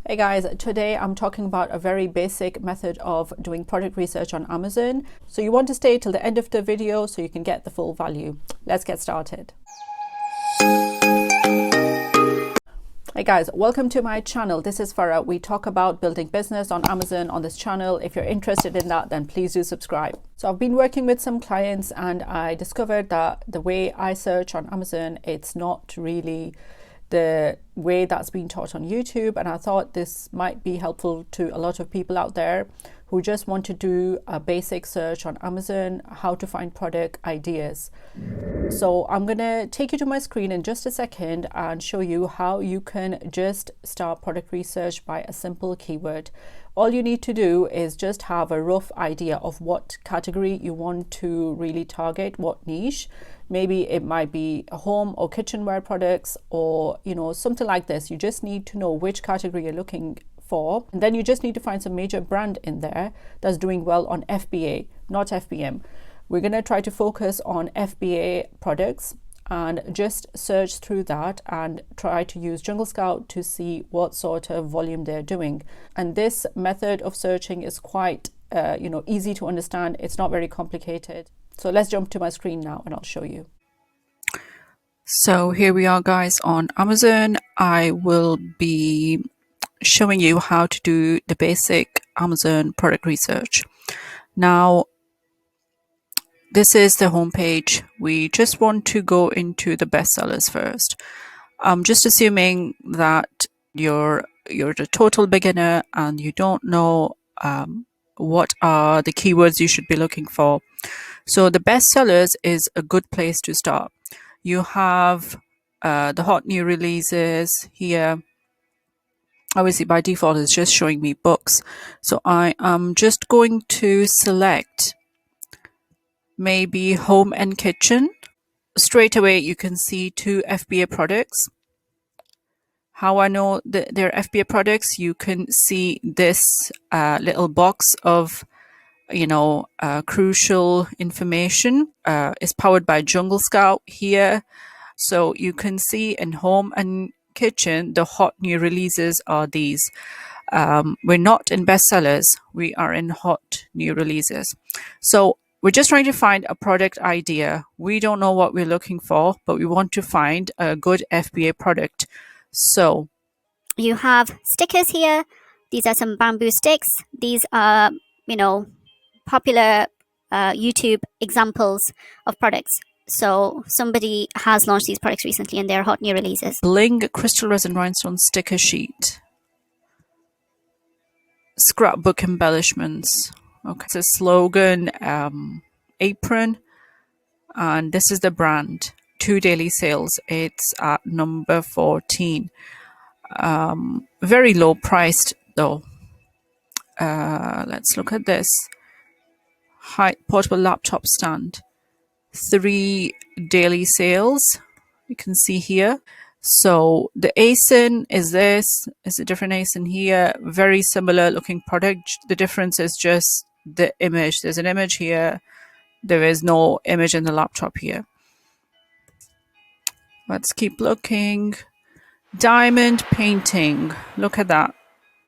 Hey guys, today I'm talking about a very basic method of doing product research on Amazon. So you want to stay till the end of the video so you can get the full value. Let's get started. Hey guys, welcome to my channel. This is Farah. We talk about building business on Amazon on this channel. If you're interested in that, then please do subscribe. So I've been working with some clients and I discovered that the way I search on Amazon, it's not really the way that's been taught on YouTube, and I thought this might be helpful to a lot of people out there who just want to do a basic search on Amazon, how to find product ideas. So I'm gonna take you to my screen in just a second and show you how you can just start product research by a simple keyword. All you need to do is just have a rough idea of what category you want to really target, what niche. Maybe it might be home or kitchenware products, or something like this. You just need to know which category you're looking for, and then you just need to find some major brand in there that's doing well on FBA, not FBM. We're going to try to focus on FBA products and just search through that and try to use Jungle Scout to see what sort of volume they're doing. And this method of searching is quite easy to understand. It's not very complicated. So let's jump to my screen now and I'll show you. So here we are, guys, on Amazon. I will be showing you how to do the basic Amazon product research. Now, this is the homepage. We just want to go into the bestsellers first. I'm just assuming that you're the total beginner and you don't know what are the keywords you should be looking for. So the bestsellers is a good place to start. You have the hot new releases here. Obviously, by default, it's just showing me books. So I am just going to select maybe home and kitchen. Straight away, you can see 2 FBA products. How I know that they're FBA products, you can see this little box of crucial information is powered by Jungle Scout here. So you can see in home and kitchen, the hot new releases are these. We're not in bestsellers, we are in hot new releases. So we're just trying to find a product idea. We don't know what we're looking for, but we want to find a good FBA product. So you have stickers here. These are some bamboo sticks. These are, popular YouTube examples of products. So somebody has launched these products recently and they're hot new releases. Bling crystal resin rhinestone sticker sheet. Scrapbook embellishments. Okay, it's a slogan apron, and this is the brand. 2 daily sales. It's at number 14. Very low priced though. Let's look at this. Height portable laptop stand. 3 daily sales. You can see here. So the ASIN is this. It's a different ASIN here. Very similar looking product. The difference is just the image. There's an image here. There is no image in the laptop here. Let's keep looking. Diamond painting. Look at that.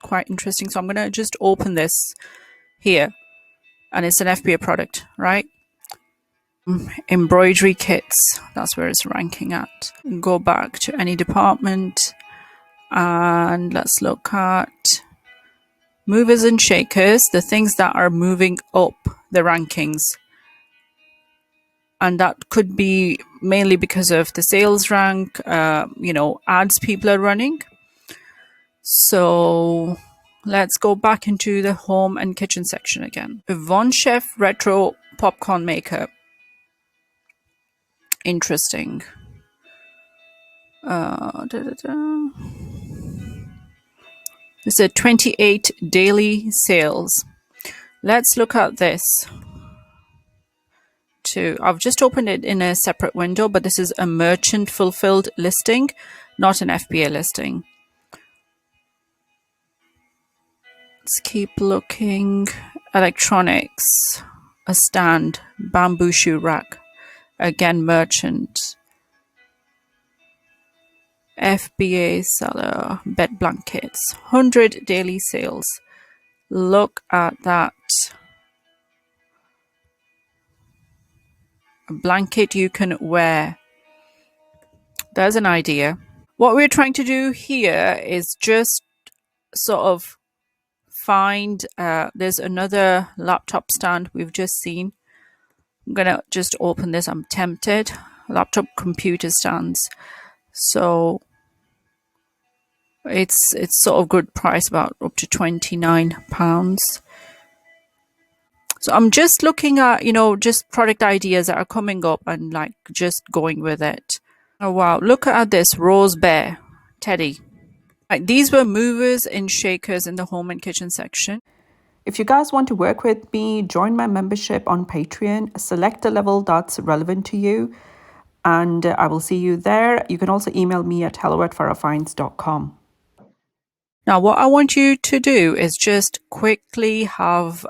Quite interesting. So I'm going to just open this here. And it's an FBA product, right? Embroidery kits. That's where it's ranking at. Go back to any department. And let's look at movers and shakers. The things that are moving up the rankings. And that could be mainly because of the sales rank, ads people are running. So let's go back into the home and kitchen section again. Von Chef retro popcorn maker. Interesting. It's a 28 daily sales. Let's look at this. I've just opened it in a separate window, but this is a merchant fulfilled listing, not an FBA listing. Let's keep looking. Electronics, a stand, bamboo shoe rack, again merchant. FBA seller bed blankets, 100 daily sales. Look at that. A blanket you can wear. There's an idea. What we're trying to do here is just sort of find, there's another laptop stand we've just seen. I'm gonna just open this. I'm tempted. Laptop computer stands. So it's sort of good price, about up to £29. So I'm just looking at, just product ideas that are coming up and like just going with it. Oh wow, look at this rose bear teddy. Right, these were movers and shakers in the home and kitchen section. If you guys want to work with me, join my membership on Patreon, select a level that's relevant to you, and I will see you there. You can also email me at hello@farahfinds.com. Now, what I want you to do is just quickly have,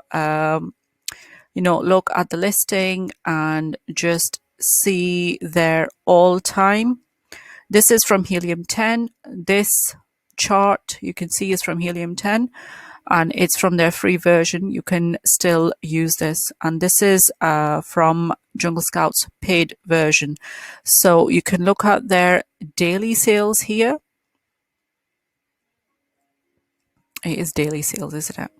look at the listing and just see their all-time. This is from Helium 10. This chart you can see is from Helium 10. And it's from their free version. You can still use this. And this is from Jungle Scout's paid version. So you can look at their daily sales here. It is daily sales, isn't it?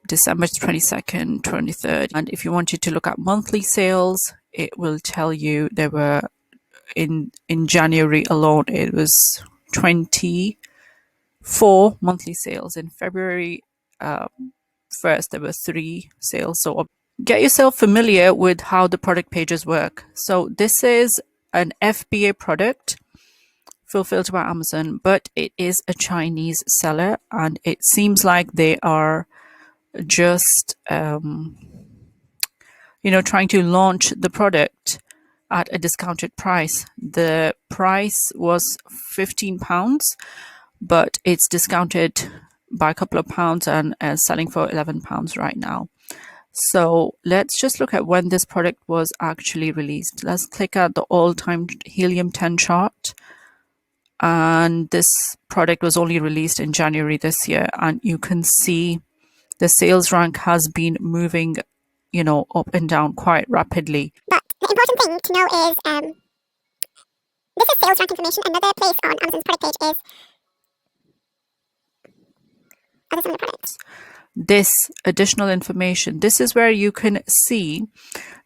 December 22nd, 23rd. And if you wanted to look at monthly sales, it will tell you there were in January alone, it was 24 monthly sales. In February 1st, there were 3 sales. So get yourself familiar with how the product pages work. So this is an FBA product fulfilled by Amazon, but it is a Chinese seller, and it seems like they are just trying to launch the product at a discounted price. The price was £15, but it's discounted by a couple of pounds and selling for £11 right now. So let's just look at when this product was actually released. Let's click at the all-time Helium 10 chart. And this product was only released in January this year. And you can see the sales rank has been moving, up and down quite rapidly. But the important thing to know is this is sales rank information. Another place on Amazon's product page is other similar products. This additional information, this is where you can see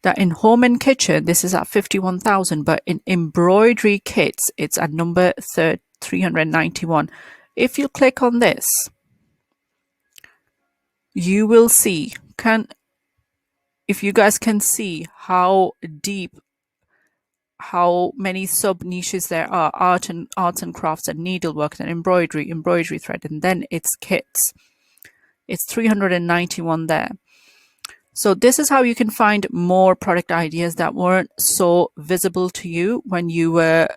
that in home and kitchen, this is at 51,000, but in embroidery kits, it's at number 391. If you click on this, you will see, if you guys can see how deep, how many sub niches there are: arts and crafts and needlework and embroidery thread, and then it's kits. It's 391 there. So this is how you can find more product ideas that weren't so visible to you when you were,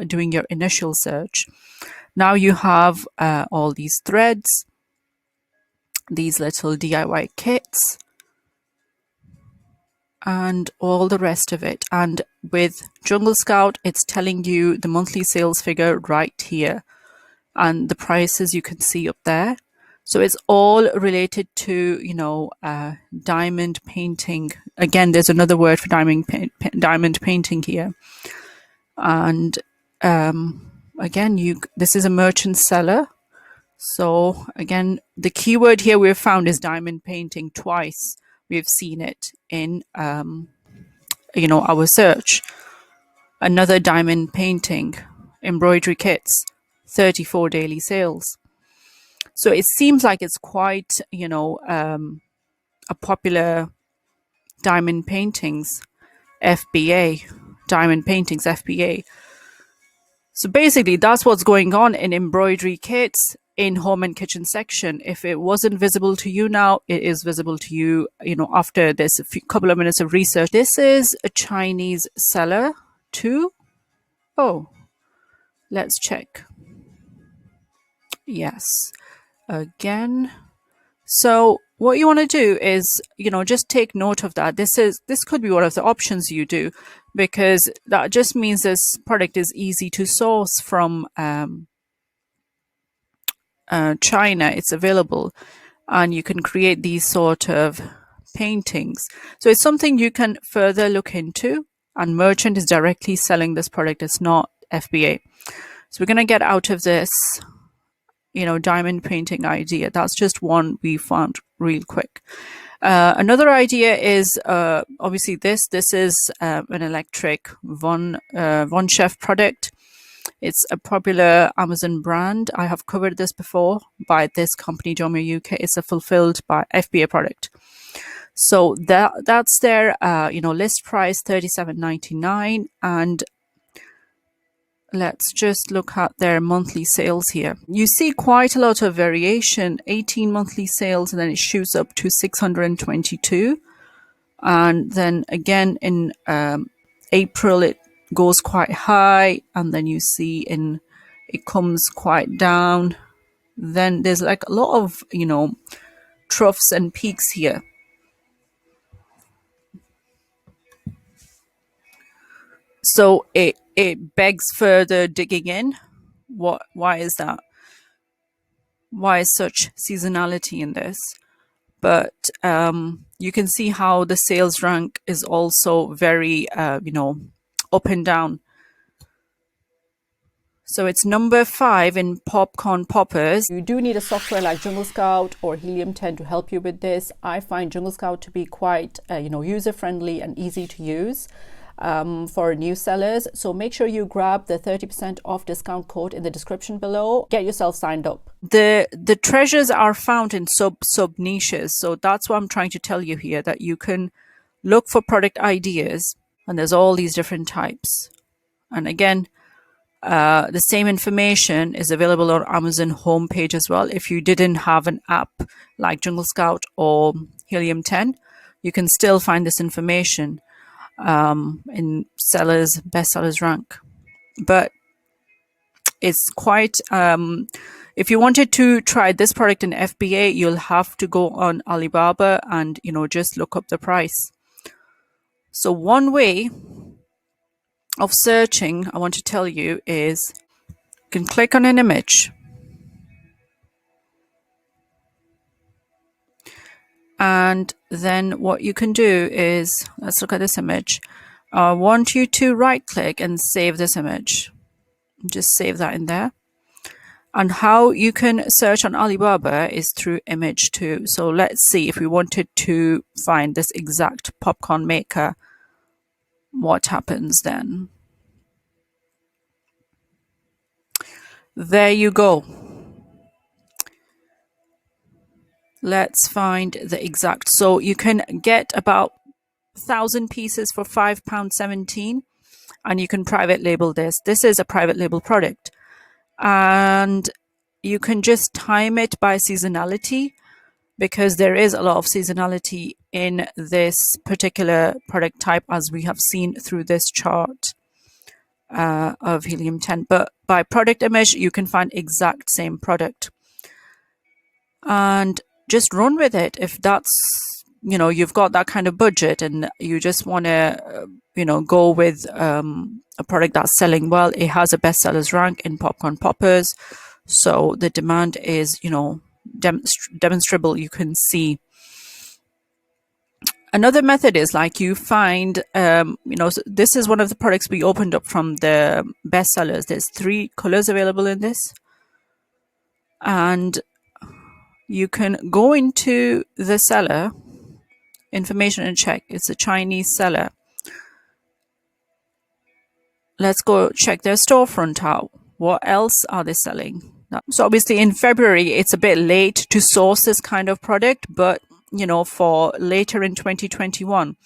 doing your initial search. Now you have all these threads, these little DIY kits, and all the rest of it. And with Jungle Scout, it's telling you the monthly sales figure right here, and the prices you can see up there. So it's all related to, diamond painting. Again, there's another word for diamond painting here. And again, this is a merchant seller. So again, the keyword here we've found is diamond painting twice. We've seen it in, our search. Another diamond painting, embroidery kits, 34 daily sales. So it seems like it's quite, a popular diamond paintings, FBA, diamond paintings, FBA. So basically that's what's going on in embroidery kits in home and kitchen section. If it wasn't visible to you now, it is visible to you, after this couple of minutes of research. This is a Chinese seller too. Oh, let's check. Yes. Again, So what you want to do is, just take note of that. This could be one of the options you do, because that just means this product is easy to source from China. It's available, and you can create these sort of paintings. So it's something you can further look into. And merchant is directly selling this product. It's not FBA. So we're going to get out of this, diamond painting idea. That's just one we found real quick. Another idea is obviously this is an electric Von Chef product. It's a popular Amazon brand. I have covered this before by this company, Jomia UK. It's a fulfilled by FBA product. So that's their list price $37.99, and let's just look at their monthly sales here. You see quite a lot of variation, 18 monthly sales, and then it shoots up to 622. And then again in April, it goes quite high, and then you see it comes quite down. Then there's like a lot of, troughs and peaks here. So it begs further digging in. Why is that? Why is such seasonality in this? But you can see how the sales rank is also very, up and down. So it's number 5 in popcorn poppers. You do need a software like Jungle Scout or Helium 10 to help you with this. I find Jungle Scout to be quite, user-friendly and easy to use for new sellers. So make sure you grab the 30% off discount code in the description below. Get yourself signed up. The treasures are found in sub niches. So that's what I'm trying to tell you here, that you can look for product ideas, and there's all these different types. And again, the same information is available on Amazon homepage as well. If you didn't have an app like Jungle Scout or Helium 10, you can still find this information in best sellers rank. But it's quite, if you wanted to try this product in FBA, you'll have to go on Alibaba and, just look up the price. So one way of searching, I want to tell you, is you can click on an image, and then what you can do is, let's look at this image. I want you to right click and save this image. Just save that in there. And how you can search on Alibaba is through image too. So let's see, if we wanted to find this exact popcorn maker, what happens then? There you go. Let's find the exact. So you can get about 1,000 pieces for £5.17, and you can private label this. This is a private label product, and you can just time it by seasonality, because there is a lot of seasonality in this particular product type, as we have seen through this chart of Helium 10. But by product image, you can find exact same product, and just run with it. If that's, you've got that kind of budget and you just want to, go with a product that's selling well. It has a bestsellers rank in popcorn poppers, so the demand is, demonstrable. You can see. Another method is like you find, this is one of the products we opened up from the bestsellers. There's 3 colors available in this, and you can go into the seller information and check. It's a Chinese seller. Let's go check their storefront out. What else are they selling? So obviously in February, it's a bit late to source this kind of product, but for later in 2021,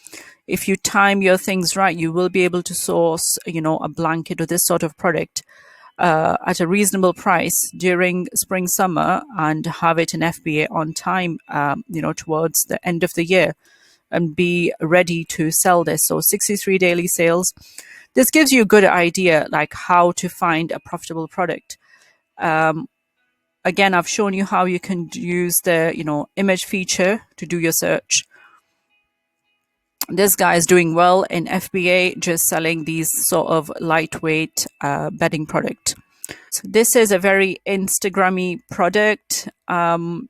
if you time your things right, you will be able to source, a blanket or this sort of product at a reasonable price during spring, summer, and have it in FBA on time, towards the end of the year, and be ready to sell this. So 63 daily sales. This gives you a good idea, like how to find a profitable product. Again, I've shown you how you can use the image feature to do your search. This guy is doing well in FBA, just selling these sort of lightweight bedding product. So this is a very Instagrammy product. The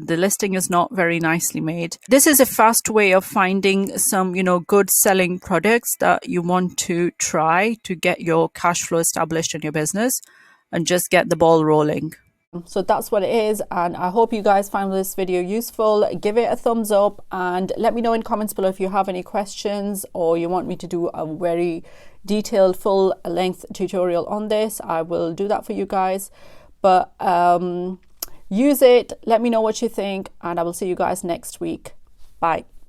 listing is not very nicely made. This is a fast way of finding some, good selling products that you want to try to get your cash flow established in your business and just get the ball rolling. So that's what it is, and I hope you guys found this video useful. Give it a thumbs up and let me know in comments below if you have any questions or you want me to do a very detailed full length tutorial on this. I will do that for you guys, but use it, let me know what you think, and I will see you guys next week. Bye.